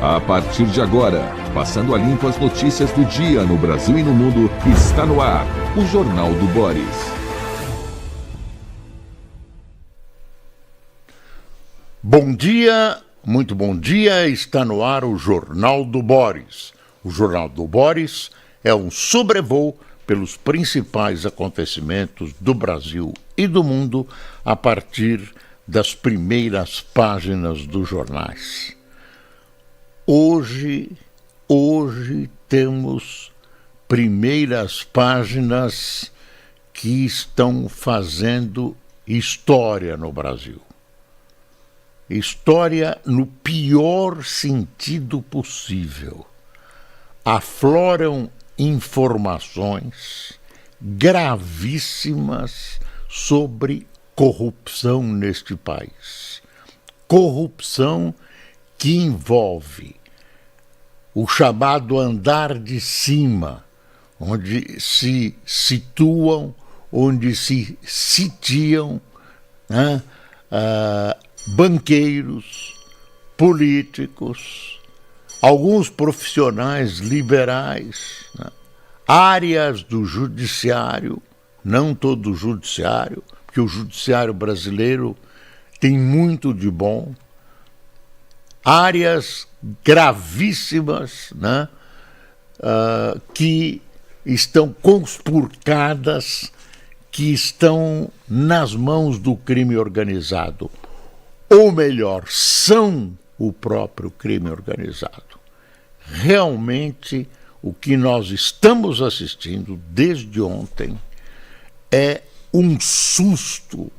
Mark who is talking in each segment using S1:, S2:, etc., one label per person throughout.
S1: A partir de agora, passando a limpo as notícias do dia no Brasil e no mundo, está no ar o Jornal do Boris.
S2: Bom dia, muito bom dia, está no ar o Jornal do Boris. O Jornal do Boris é um sobrevoo pelos principais acontecimentos do Brasil e do mundo a partir das primeiras páginas dos jornais. Hoje temos primeiras páginas que estão fazendo história no Brasil. História no pior sentido possível. Afloram informações gravíssimas sobre corrupção neste país. Corrupção que envolve o chamado andar de cima, onde se situam, onde se sitiam, né, banqueiros, políticos, alguns profissionais liberais, né, áreas do judiciário, não todo o judiciário, porque o judiciário brasileiro tem muito de bom, áreas gravíssimas, né, que estão conspurcadas, que estão nas mãos do crime organizado. Ou melhor, são o próprio crime organizado. Realmente, o que nós estamos assistindo desde ontem é um susto,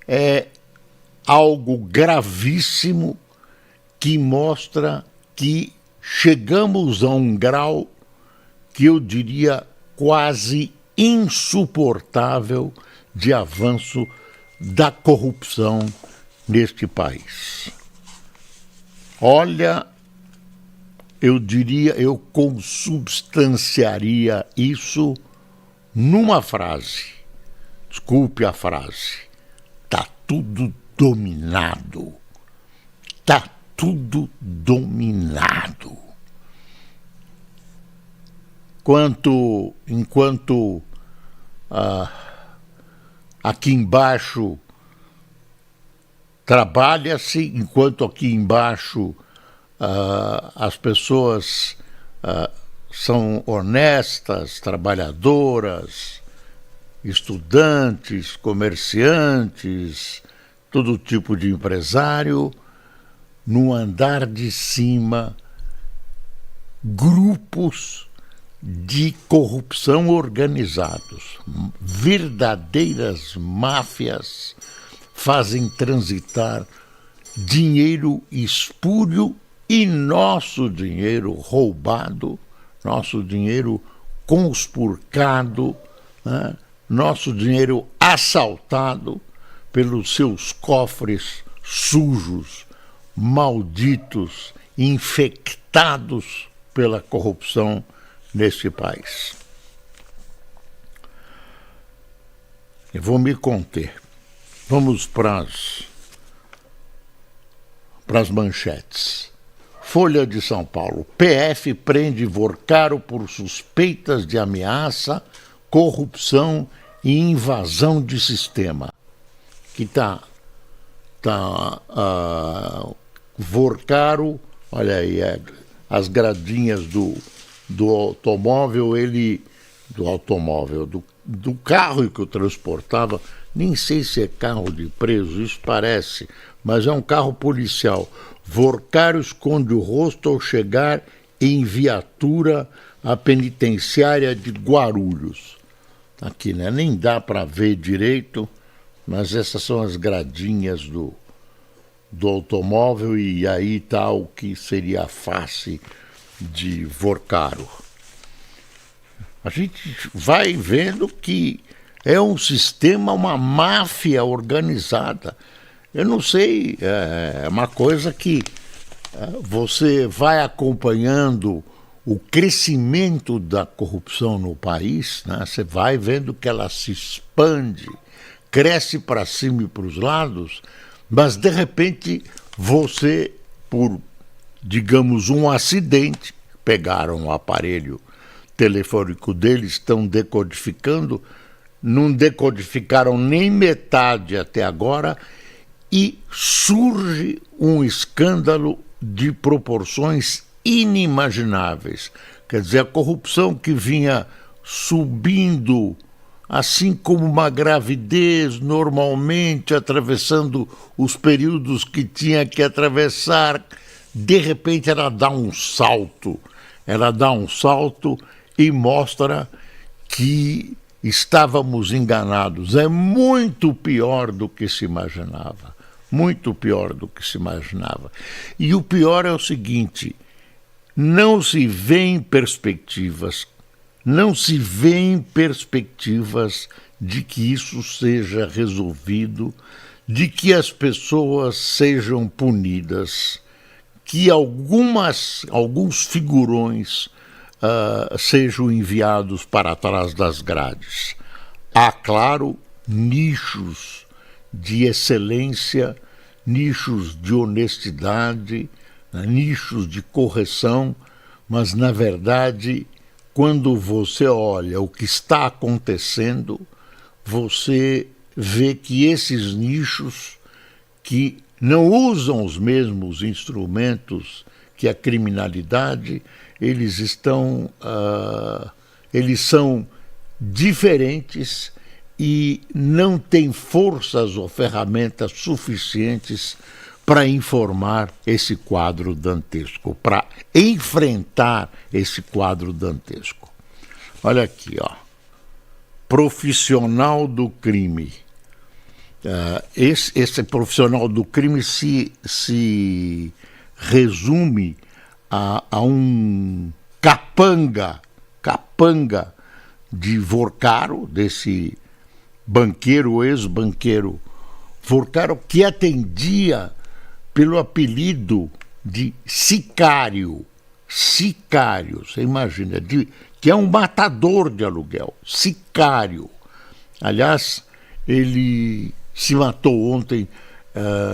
S2: é algo gravíssimo que mostra que chegamos a um grau que eu diria quase insuportável de avanço da corrupção neste país. Olha, eu consubstanciaria isso numa frase. Desculpe a frase. Tá tudo dominado. Tá tudo dominado. Enquanto aqui embaixo trabalha-se, enquanto aqui embaixo as pessoas são honestas, trabalhadoras, estudantes, comerciantes, todo tipo de empresário, no andar de cima, grupos de corrupção organizados, verdadeiras máfias, fazem transitar dinheiro espúrio e nosso dinheiro roubado, nosso dinheiro conspurcado, né? Nosso dinheiro assaltado pelos seus cofres sujos, malditos, infectados pela corrupção neste país. Eu vou me conter. Vamos para as manchetes. Folha de São Paulo. PF prende Vorcaro por suspeitas de ameaça, corrupção e invasão de sistema. Que tá Vorcaro, olha aí, as gradinhas do automóvel, do carro que eu transportava, nem sei se é carro de preso, isso parece, mas é um carro policial. Vorcaro esconde o rosto ao chegar em viatura à penitenciária de Guarulhos. Aqui, né? Nem dá para ver direito, mas essas são as gradinhas do automóvel e aí está o que seria a face de Vorcaro. A gente vai vendo que é um sistema, uma máfia organizada. Eu não sei, é uma coisa que você vai acompanhando o crescimento da corrupção no país, né? Você vai vendo que ela se expande, cresce para cima e para os lados, mas de repente você, por digamos, um acidente, pegaram o aparelho telefônico dele, estão decodificando, não decodificaram nem metade até agora, e surge um escândalo de proporções inimagináveis. Quer dizer, a corrupção que vinha subindo, assim como uma gravidez, normalmente atravessando os períodos que tinha que atravessar, de repente ela dá um salto. Ela dá um salto e mostra que estávamos enganados. É muito pior do que se imaginava. Muito pior do que se imaginava. E o pior é o seguinte: não se vêem perspectivas de que isso seja resolvido, de que as pessoas sejam punidas, que alguns figurões sejam enviados para trás das grades. Há, claro, nichos de excelência, nichos de honestidade, nichos de correção, mas, na verdade, quando você olha o que está acontecendo, você vê que esses nichos, que não usam os mesmos instrumentos que a criminalidade, eles são diferentes e não têm forças ou ferramentas suficientes para informar esse quadro dantesco, para enfrentar esse quadro dantesco. Olha aqui, ó. Profissional do crime. Esse profissional do crime se resume a um capanga de Vorcaro, desse banqueiro, ex-banqueiro Vorcaro, que atendia pelo apelido de sicário. Sicário, você imagina, que é um matador de aluguel, sicário. Aliás, ele se matou ontem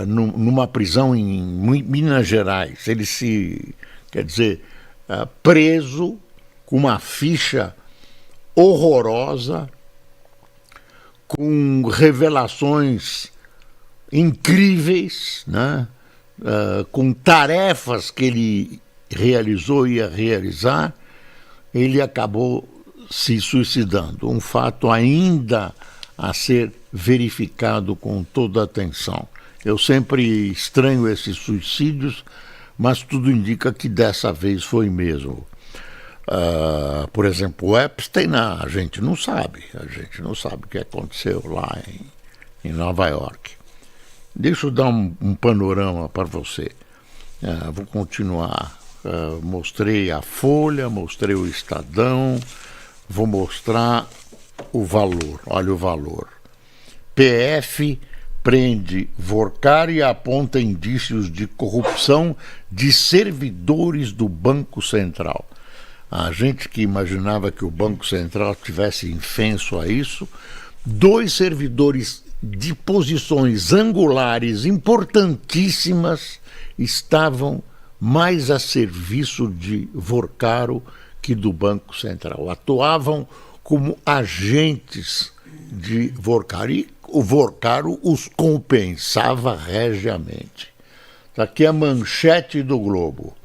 S2: numa prisão em Minas Gerais. Ele preso com uma ficha horrorosa, com revelações incríveis, né? Com tarefas que ele realizou e ia realizar. Ele acabou se suicidando. Um fato ainda a ser verificado com toda atenção. Eu sempre estranho esses suicídios, mas tudo indica que dessa vez foi mesmo. Por exemplo, o Epstein, a gente não sabe o que aconteceu lá em Nova York. Deixa eu dar um panorama para você. Vou continuar. Mostrei a Folha, mostrei o Estadão, vou mostrar o valor. Olha o valor. PF prende Vorcaro e aponta indícios de corrupção de servidores do Banco Central. A gente que imaginava que o Banco Central tivesse infenso a isso, 2 servidores de posições angulares importantíssimas estavam mais a serviço de Vorcaro que do Banco Central. Atuavam como agentes de Vorcaro e o Vorcaro os compensava regiamente. Está aqui a manchete do Globo.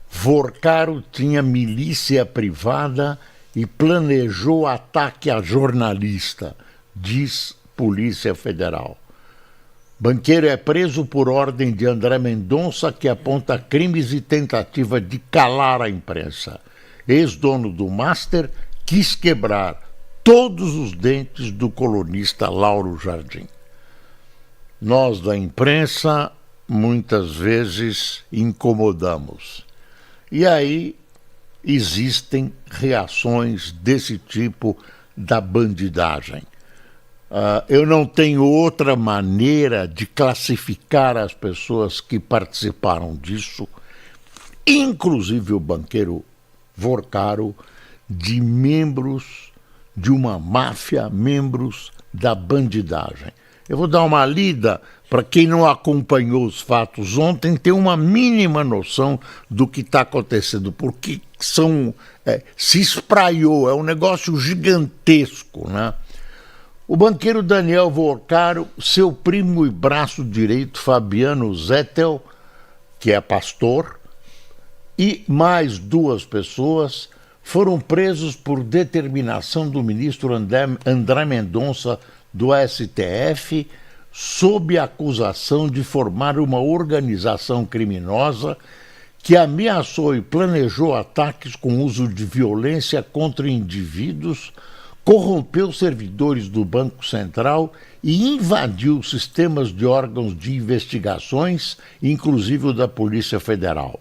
S2: Vorcaro tinha milícia privada e planejou ataque a jornalista, diz Polícia Federal. Banqueiro é preso por ordem de André Mendonça, que aponta crimes e tentativa de calar a imprensa. Ex-dono do Master quis quebrar todos os dentes do colunista Lauro Jardim. Nós da imprensa muitas vezes incomodamos. E aí existem reações desse tipo da bandidagem. Eu não tenho outra maneira de classificar as pessoas que participaram disso, inclusive o banqueiro Vorcaro, de membros de uma máfia, membros da bandidagem. Eu vou dar uma lida para quem não acompanhou os fatos ontem ter uma mínima noção do que está acontecendo, porque se espraiou, é um negócio gigantesco, né? O banqueiro Daniel Vorcaro, seu primo e braço direito Fabiano Zettel, que é pastor, e mais 2 pessoas foram presos por determinação do ministro André Mendonça do STF, sob acusação de formar uma organização criminosa que ameaçou e planejou ataques com uso de violência contra indivíduos, corrompeu servidores do Banco Central e invadiu sistemas de órgãos de investigações, inclusive o da Polícia Federal.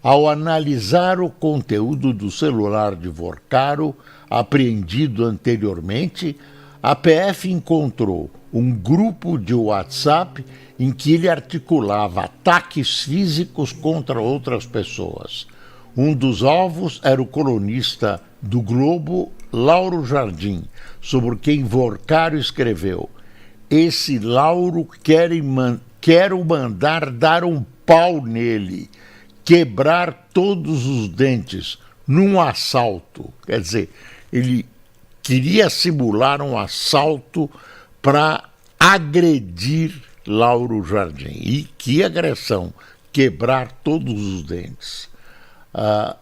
S2: Ao analisar o conteúdo do celular de Vorcaro, apreendido anteriormente, a PF encontrou um grupo de WhatsApp em que ele articulava ataques físicos contra outras pessoas. Um dos alvos era o colunista do Globo, Lauro Jardim, sobre quem Vorcaro escreveu: "Esse Lauro quero mandar dar um pau nele, quebrar todos os dentes num assalto." Quer dizer, ele queria simular um assalto para agredir Lauro Jardim. E que agressão! Quebrar todos os dentes.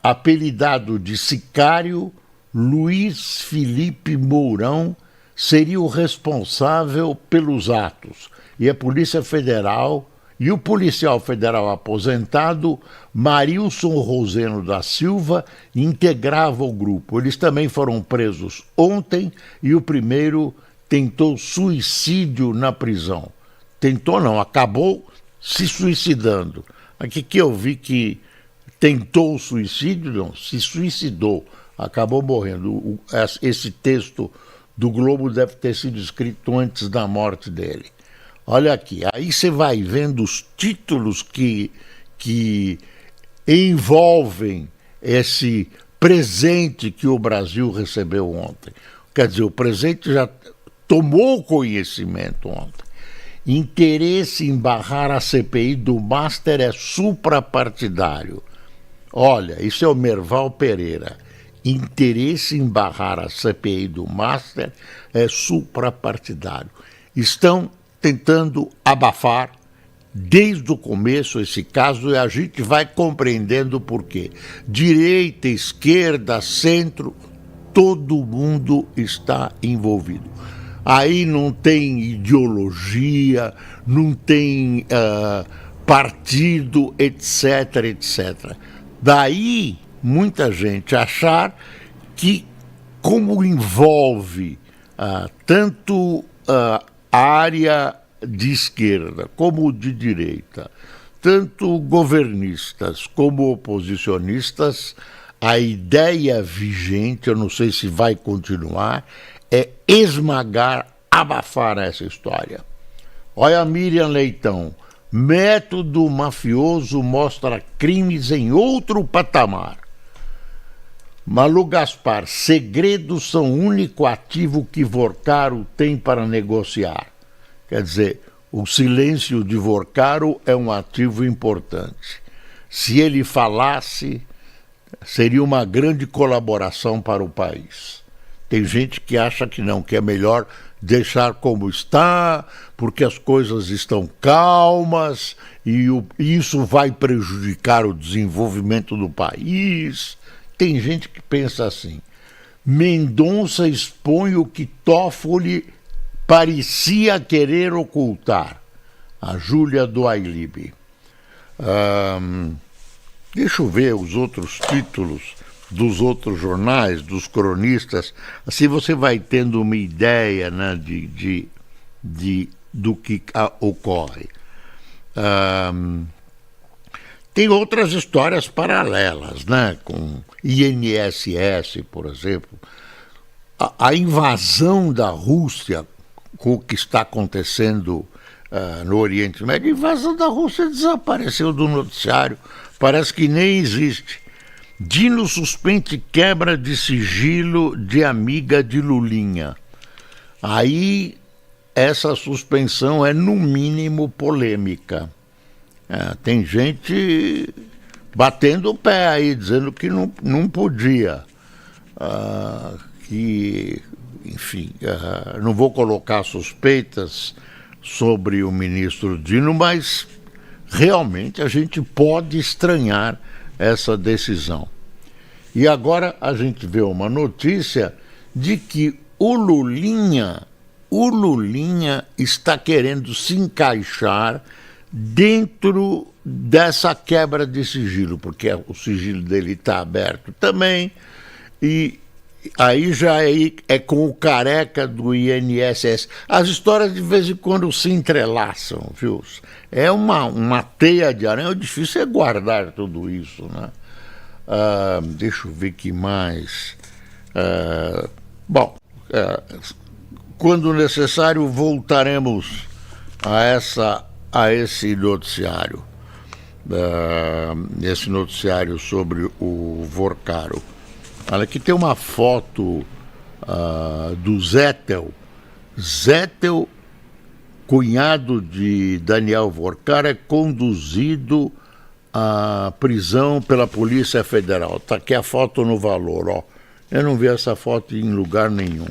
S2: Apelidado de sicário, Luiz Felipe Mourão seria o responsável pelos atos, e a Polícia Federal e o policial federal aposentado Marilson Roseno da Silva integravam o grupo. Eles também foram presos ontem e o primeiro tentou suicídio na prisão. Tentou não, acabou se suicidando. Aqui que eu vi que tentou o suicídio, não, se suicidou, acabou morrendo. Esse texto do Globo deve ter sido escrito antes da morte dele. Olha aqui, aí você vai vendo os títulos que envolvem esse presente que o Brasil recebeu ontem. Quer dizer, o presente já tomou conhecimento ontem. Interesse em barrar a CPI do Master é suprapartidário. Olha, isso é o Merval Pereira. Interesse em barrar a CPI do Master é suprapartidário. Estão tentando abafar desde o começo esse caso e a gente vai compreendendo por quê. Direita, esquerda, centro, todo mundo está envolvido. Aí não tem ideologia, não tem partido, etc, etc. Daí muita gente achar que, como envolve tanto a área de esquerda como de direita, tanto governistas como oposicionistas, a ideia vigente, eu não sei se vai continuar, é esmagar, abafar essa história. Olha a Miriam Leitão, método mafioso mostra crimes em outro patamar. Malu Gaspar, segredos são o único ativo que Vorcaro tem para negociar. Quer dizer, o silêncio de Vorcaro é um ativo importante. Se ele falasse, seria uma grande colaboração para o país. Tem gente que acha que não, que é melhor deixar como está, porque as coisas estão calmas e isso vai prejudicar o desenvolvimento do país. Tem gente que pensa assim. Mendonça expõe o que Toffoli parecia querer ocultar. A Júlia do Ailib. Deixa eu ver os outros títulos dos outros jornais, dos cronistas. Assim você vai tendo uma ideia, né, do que ocorre. Tem outras histórias paralelas, né, com INSS, por exemplo. A invasão da Rússia, com o que está acontecendo no Oriente Médio, a invasão da Rússia desapareceu do noticiário, parece que nem existe. Dino suspende quebra de sigilo de amiga de Lulinha. Aí essa suspensão é, no mínimo, polêmica. Tem gente batendo o pé aí, dizendo que não podia. Enfim, não vou colocar suspeitas sobre o ministro Dino, mas realmente a gente pode estranhar essa decisão. E agora a gente vê uma notícia de que o Lulinha está querendo se encaixar dentro dessa quebra de sigilo, porque o sigilo dele está aberto também, e aí já é com o careca do INSS. As histórias de vez em quando se entrelaçam, viu? É uma teia de aranha, o difícil é guardar tudo isso, né? Deixa eu ver que mais. Quando necessário, voltaremos a esse noticiário. Esse noticiário sobre o Vorcaro. Olha, aqui tem uma foto do Zettel. Zettel, cunhado de Daniel Vorcaro, é conduzido à prisão pela Polícia Federal. Está aqui a foto no Valor, ó. Eu não vi essa foto em lugar nenhum.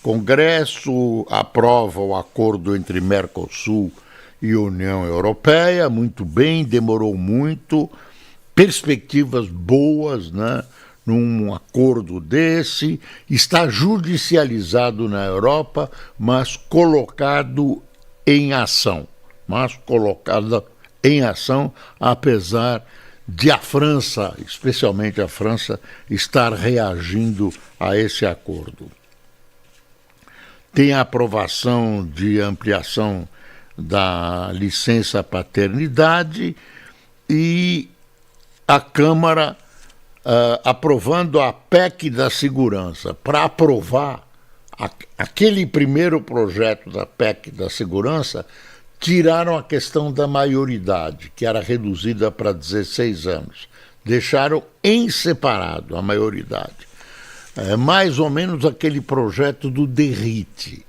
S2: Congresso aprova o acordo entre Mercosul e União Europeia, muito bem, demorou muito, perspectivas boas, né, num acordo desse, está judicializado na Europa, mas colocado em ação, apesar de a França, especialmente a França, estar reagindo a esse acordo. Tem a aprovação de ampliação da licença paternidade e a Câmara aprovando a PEC da segurança. Para aprovar aquele primeiro projeto da PEC da segurança, tiraram a questão da maioridade, que era reduzida para 16 anos. Deixaram em separado a maioridade. É mais ou menos aquele projeto do Derrite.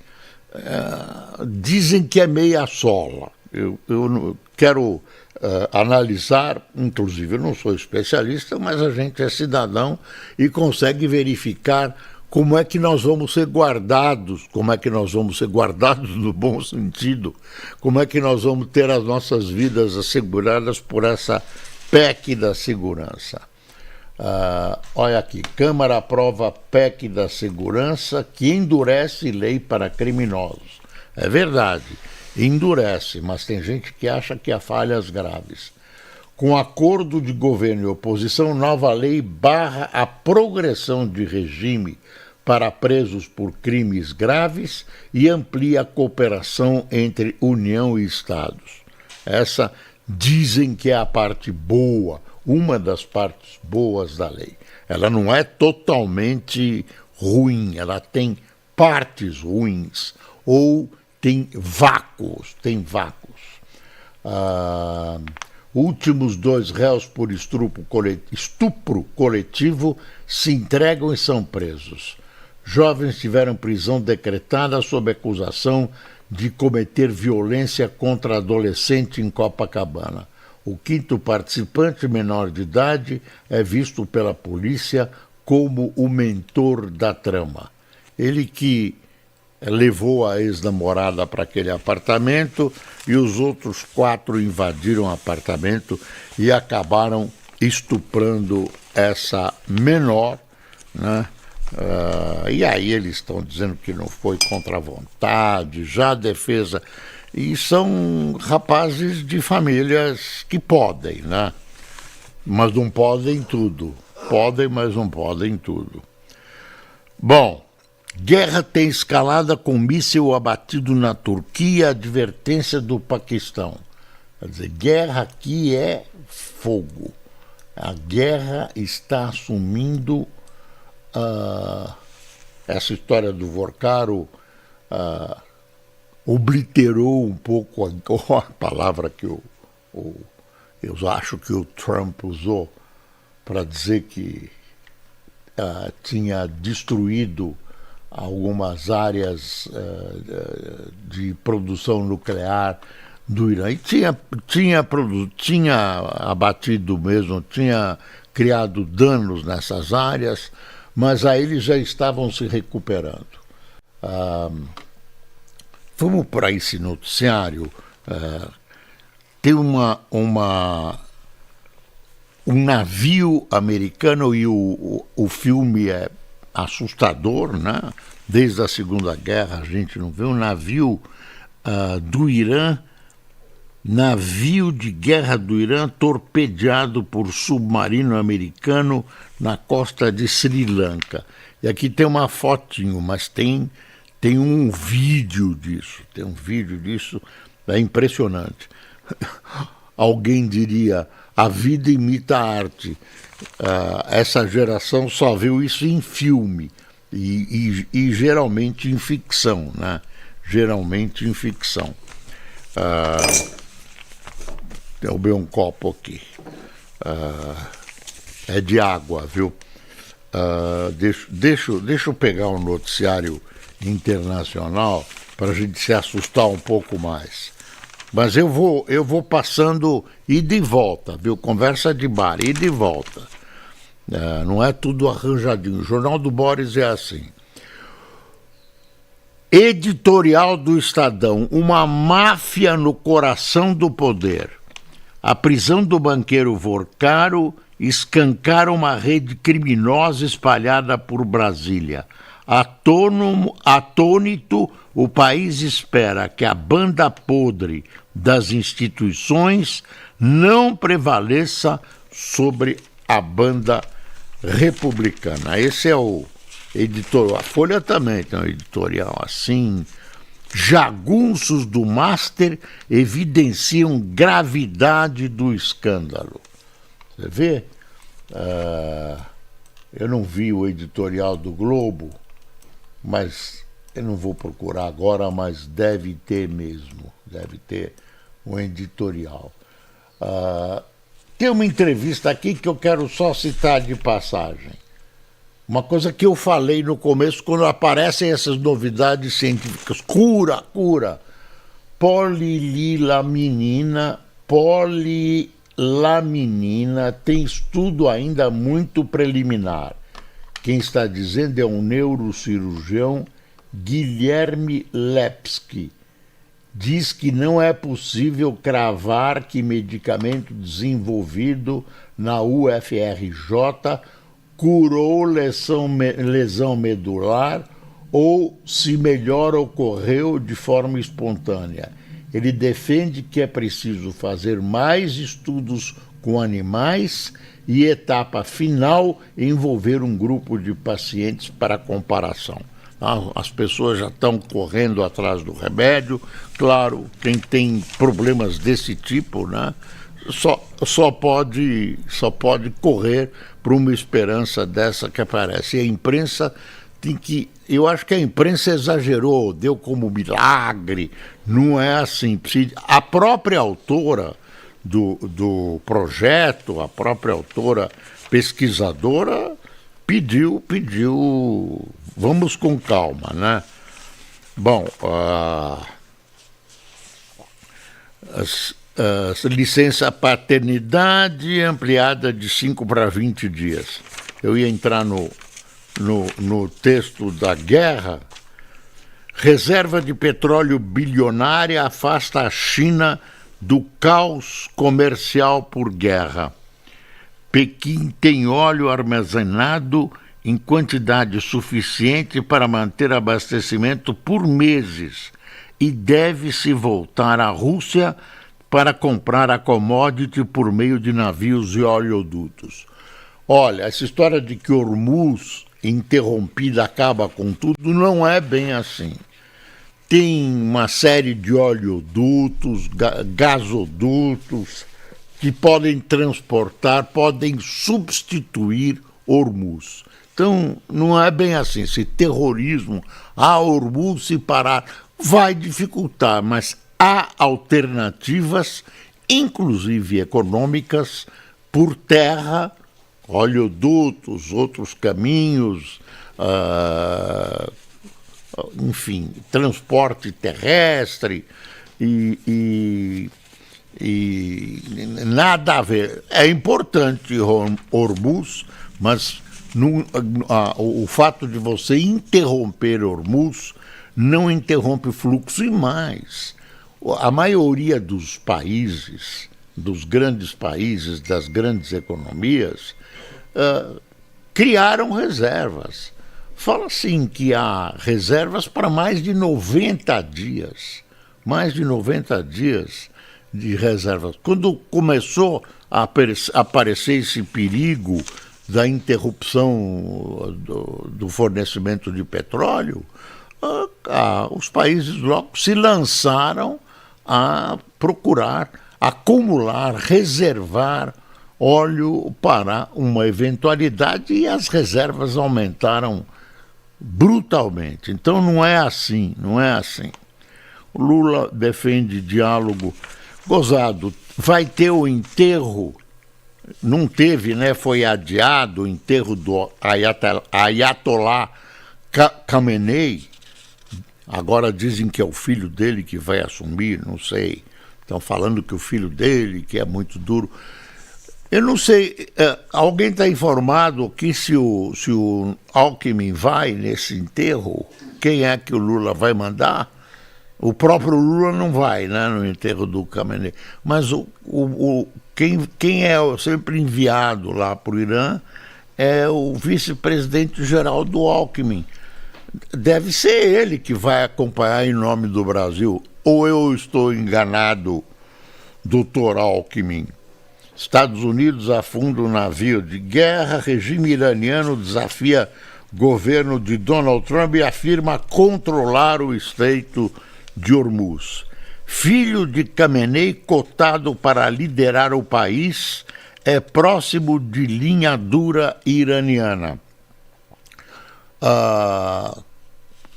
S2: Dizem que é meia sola. Eu quero analisar, inclusive eu não sou especialista, mas a gente é cidadão e consegue verificar como é que nós vamos ser guardados, no bom sentido, como é que nós vamos ter as nossas vidas asseguradas por essa PEC da segurança. Olha aqui, Câmara aprova a PEC da segurança que endurece lei para criminosos. É verdade, endurece, mas tem gente que acha que há falhas graves. Com acordo de governo e oposição, nova lei barra a progressão de regime para presos por crimes graves e amplia a cooperação entre União e Estados. Essa dizem que é a parte boa, uma das partes boas da lei. Ela não é totalmente ruim, ela tem partes ruins ou tem vácuos. Últimos 2 réus por estupro coletivo se entregam e são presos. Jovens tiveram prisão decretada sob acusação de cometer violência contra adolescente em Copacabana. O 5º participante, menor de idade, é visto pela polícia como o mentor da trama. Ele que levou a ex-namorada para aquele apartamento e os outros 4 invadiram o apartamento e acabaram estuprando essa menor, né? E aí eles estão dizendo que não foi contra a vontade, já a defesa... E são rapazes de famílias que podem, né? Mas não podem tudo. Podem, mas não podem tudo. Bom, guerra tem escalada com míssil abatido na Turquia, advertência do Paquistão. Quer dizer, guerra aqui é fogo. A guerra está assumindo essa história do Vorcaro... obliterou um pouco a palavra que eu acho que o Trump usou para dizer que tinha destruído algumas áreas de produção nuclear do Irã. E tinha abatido mesmo, tinha criado danos nessas áreas, mas aí eles já estavam se recuperando. Vamos para esse noticiário. Tem um navio americano, e o filme é assustador, né? Desde a Segunda Guerra a gente não vê um navio do Irã, navio de guerra do Irã torpedeado por submarino americano na costa de Sri Lanka. E aqui tem uma fotinho, mas tem um vídeo disso. Tem um vídeo disso, é impressionante. Alguém diria, a vida imita a arte. Essa geração só viu isso em filme e geralmente em ficção, né? Geralmente em ficção. Derrubei um copo aqui. É de água, viu? Deixa eu pegar um noticiário internacional para a gente se assustar um pouco mais. Mas eu vou passando ida e volta, viu? Conversa de bar, ida e volta. Não é tudo arranjadinho. O Jornal do Boris é assim. Editorial do Estadão, uma máfia no coração do poder. A prisão do banqueiro Vorcaro escancara uma rede criminosa espalhada por Brasília. Atônito, o país espera que a banda podre das instituições não prevaleça sobre a banda republicana. Esse é o editorial. A Folha também tem um editorial assim. Jagunços do Master evidenciam gravidade do escândalo. Você vê? Eu não vi o editorial do Globo, mas eu não vou procurar agora, mas deve ter mesmo. Deve ter um editorial. Tem uma entrevista aqui que eu quero só citar de passagem. Uma coisa que eu falei no começo, quando aparecem essas novidades científicas. Cura. Polilaminina tem estudo ainda muito preliminar. Quem está dizendo é um neurocirurgião, Guilherme Lepski. Diz que não é possível cravar que medicamento desenvolvido na UFRJ curou lesão medular ou, se melhor, ocorreu de forma espontânea. Ele defende que é preciso fazer mais estudos com animais e, etapa final, envolver um grupo de pacientes para comparação. As pessoas já estão correndo atrás do remédio. Claro, quem tem problemas desse tipo, né, só pode correr para uma esperança dessa que aparece. E a imprensa tem que... Eu acho que a imprensa exagerou, deu como milagre. Não é assim. A própria autora do projeto, a própria autora pesquisadora, pediu, vamos com calma, né? Bom, licença paternidade ampliada de 5 para 20 dias. Eu ia entrar no texto da guerra. Reserva de petróleo bilionária afasta a China do caos comercial por guerra. Pequim tem óleo armazenado em quantidade suficiente para manter abastecimento por meses e deve-se voltar à Rússia para comprar a commodity por meio de navios e oleodutos. Olha, essa história de que Hormuz interrompida acaba com tudo não é bem assim. Tem uma série de oleodutos, gasodutos que podem transportar, podem substituir Hormuz. Então, não é bem assim. Esse terrorismo, Hormuz se parar, vai dificultar, mas há alternativas, inclusive econômicas, por terra, oleodutos, outros caminhos, enfim, transporte terrestre e nada a ver. É importante Hormuz, mas o fato de você interromper Hormuz não interrompe o fluxo. E mais, a maioria dos países, dos grandes países, das grandes economias, criaram reservas. Fala assim que há reservas para mais de 90 dias. Mais de 90 dias de reservas. Quando começou a aparecer esse perigo da interrupção do fornecimento de petróleo, os países logo se lançaram a procurar acumular, reservar óleo para uma eventualidade, e as reservas aumentaram brutalmente. Então não é assim. O Lula defende diálogo. Gozado, vai ter o enterro, não teve, né? Foi adiado o enterro do Ayatollah Khamenei. Agora dizem que é o filho dele que vai assumir, não sei. Estão falando que o filho dele, que é muito duro. Eu não sei, alguém está informado que se o Alckmin vai nesse enterro, quem é que o Lula vai mandar? O próprio Lula não vai, né, no enterro do Khamenei. Mas quem é sempre enviado lá para o Irã é o vice-presidente-geral do Alckmin. Deve ser ele que vai acompanhar em nome do Brasil. Ou eu estou enganado, doutor Alckmin? Estados Unidos afunda um navio de guerra, regime iraniano desafia governo de Donald Trump e afirma controlar o Estreito de Hormuz. Filho de Khamenei, cotado para liderar o país, é próximo de linha dura iraniana.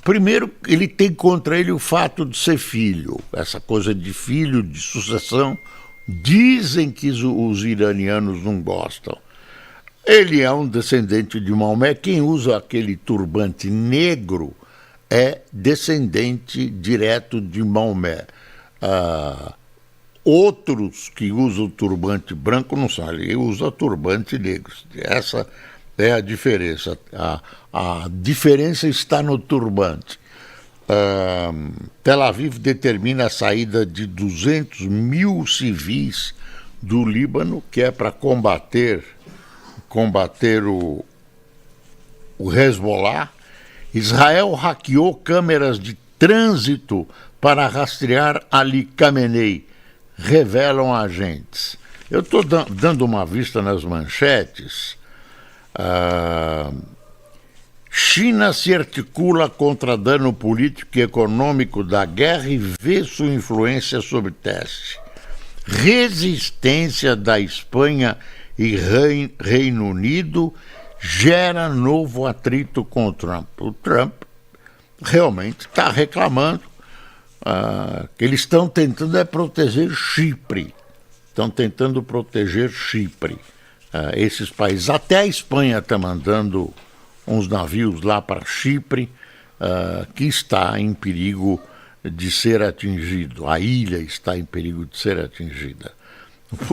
S2: Primeiro, ele tem contra ele o fato de ser filho, essa coisa de filho, de sucessão. Dizem que os iranianos não gostam. Ele é um descendente de Maomé. Quem usa aquele turbante negro é descendente direto de Maomé. Outros que usam turbante branco não são, ele usa turbante negro. Essa é a diferença. A diferença está no turbante. Tel Aviv determina a saída de 200 mil civis do Líbano, que é para combater o Hezbollah. Israel hackeou câmeras de trânsito para rastrear Ali Khamenei, revelam agentes. Eu estou dando uma vista nas manchetes. China se articula contra dano político e econômico da guerra e vê sua influência sobre teste. Resistência da Espanha e Reino Unido gera novo atrito com o Trump. O Trump realmente está reclamando que eles estão tentando proteger Chipre. Esses países. Até a Espanha está mandando uns navios lá para Chipre, que está em perigo de ser atingido. A ilha está em perigo de ser atingida.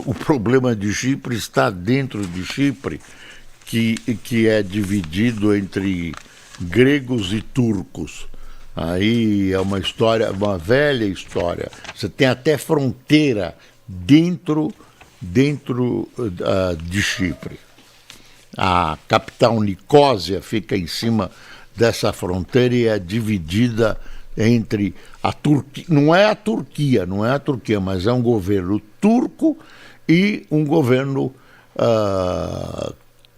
S2: O problema de Chipre está dentro de Chipre, que é dividido entre gregos e turcos. Aí é uma história, uma velha história. Você tem até fronteira dentro de Chipre. A capital Nicósia fica em cima dessa fronteira e é dividida entre a Turquia. Não é a Turquia, mas é um governo turco e um governo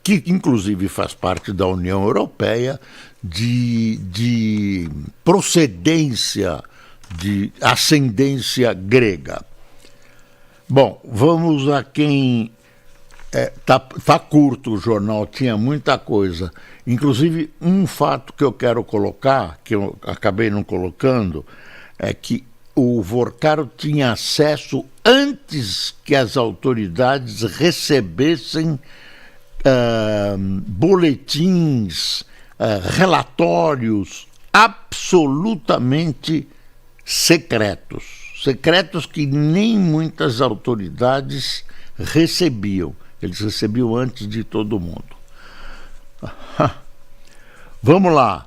S2: que inclusive faz parte da União Europeia, de procedência, de ascendência grega. Bom, vamos a quem... Tá curto o jornal, tinha muita coisa. Inclusive, um fato que eu quero colocar, que eu acabei não colocando, é que o Vorcaro tinha acesso antes que as autoridades recebessem boletins, relatórios absolutamente secretos que nem muitas autoridades recebiam. Eles recebiam antes de todo mundo. Vamos lá.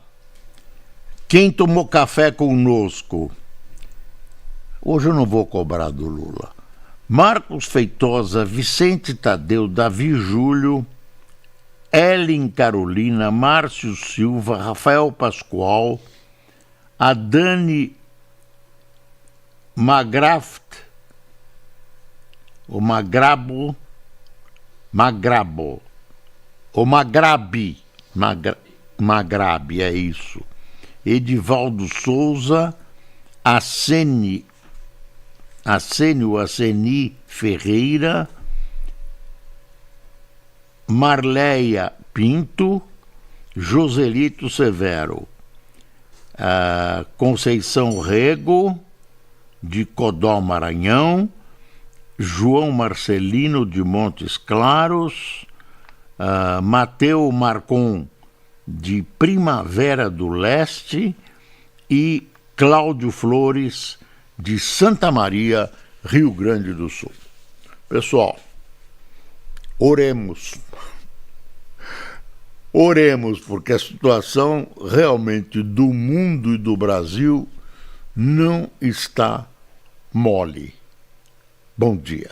S2: Quem tomou café conosco? Hoje eu não vou cobrar do Lula. Marcos Feitosa, Vicente Tadeu, Davi Júlio, Ellen Carolina, Márcio Silva, Rafael Pascoal, a Dani Magraft, o Magrabo, o Magrabi, é isso. Edivaldo Souza, Aceni Ferreira, Marleia Pinto, Joselito Severo, Conceição Rego, de Codó Maranhão, João Marcelino de Montes Claros, Mateu Marcon de Primavera do Leste e Cláudio Flores de Santa Maria, Rio Grande do Sul. Pessoal, oremos. Oremos, porque a situação realmente do mundo e do Brasil não está mole. Bom dia.